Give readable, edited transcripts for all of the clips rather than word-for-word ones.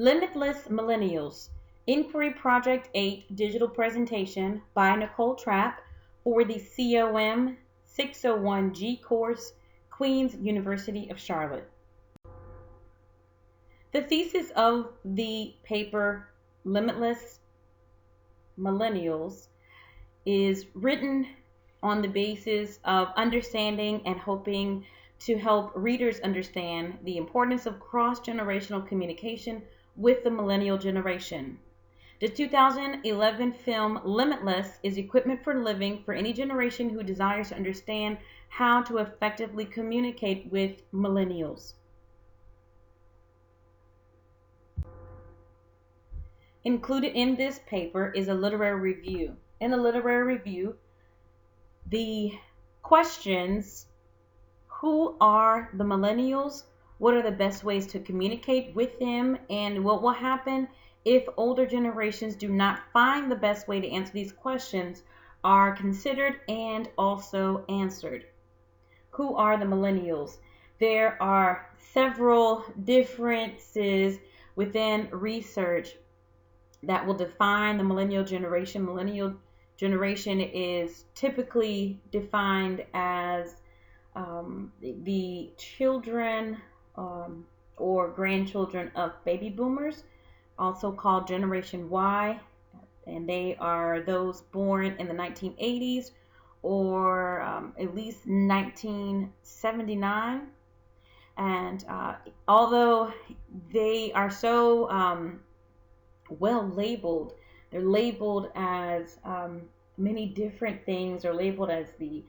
Limitless Millennials, Inquiry Project 8 Digital Presentation by Nicole Trapp for the COM 601G course, Queen's University of Charlotte. The thesis of the paper Limitless Millennials is written on the basis of understanding and hoping to help readers understand the importance of cross-generational communication with the millennial generation. The 2011 film Limitless is equipment for living for any generation who desires to understand how to effectively communicate with millennials. Included in this paper is a literary review. In the literary review, the questions: who are the millennials? What are the best ways to communicate with them? And what will happen if older generations do not find the best way to answer these questions are considered and also answered. Who are the millennials? There are several differences within research that will define the millennial generation. Millennial generation is typically defined as the children or grandchildren of baby boomers, also called Generation Y, and they are those born in the 1980s or at least 1979. And although they are so well labeled, they're labeled as many different things. They're labeled as the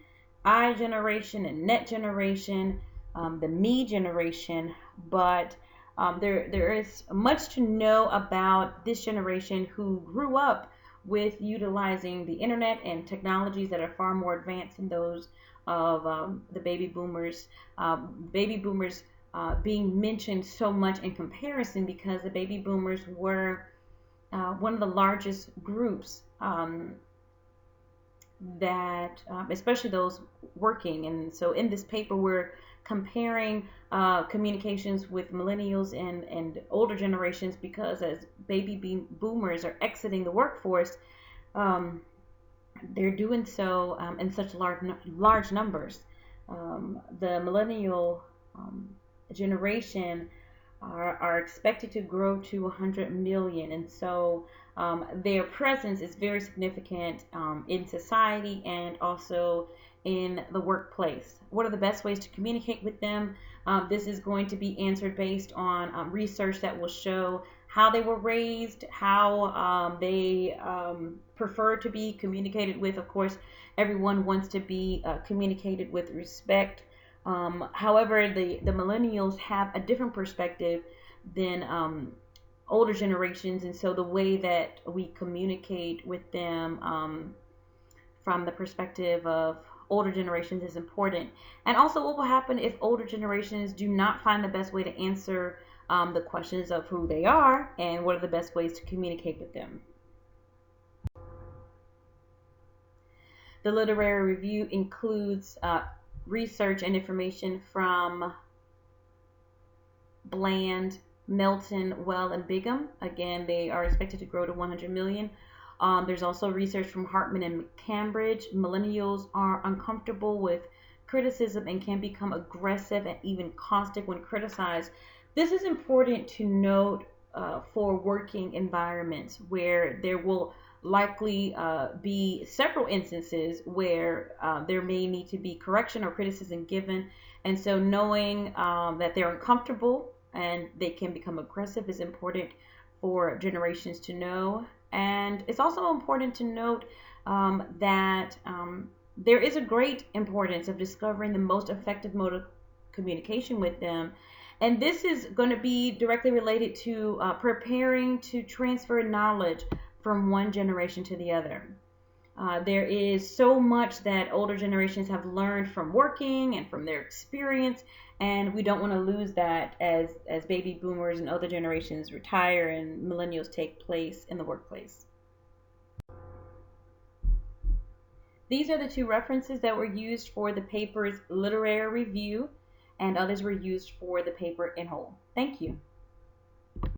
I generation and net generation, the me generation, but there is much to know about this generation who grew up with utilizing the internet and technologies that are far more advanced than those of the baby boomers. Baby boomers being mentioned so much in comparison because the baby boomers were one of the largest groups that, especially those working. And so in this paper, we're comparing communications with millennials and older generations because as baby boomers are exiting the workforce, they're doing so in such large numbers. The millennial generation are expected to grow to 100 million, and so their presence is very significant in society and also in the workplace. What are the best ways to communicate with them? This is going to be answered based on research that will show how they were raised, how they prefer to be communicated with. Of course, everyone wants to be communicated with respect. However, the millennials have a different perspective than older generations, and so the way that we communicate with them from the perspective of older generations is important. And also, what will happen if older generations do not find the best way to answer the questions of who they are and what are the best ways to communicate with them. The literary review includes research and information from Bland, Melton, Well, and Bigham. Again, they are expected to grow to 100 million. There's also research from Hartman and Cambridge. Millennials are uncomfortable with criticism and can become aggressive and even caustic when criticized. This is important to note for working environments where there will likely be several instances where there may need to be correction or criticism given. And so knowing that they're uncomfortable and they can become aggressive is important for generations to know. And it's also important to note that there is a great importance of discovering the most effective mode of communication with them. And this is going to be directly related to preparing to transfer knowledge from one generation to the other. There is so much that older generations have learned from working and from their experience, and we don't want to lose that as baby boomers and other generations retire and millennials take place in the workplace. These are the two references that were used for the paper's literary review, and others were used for the paper in whole. Thank you.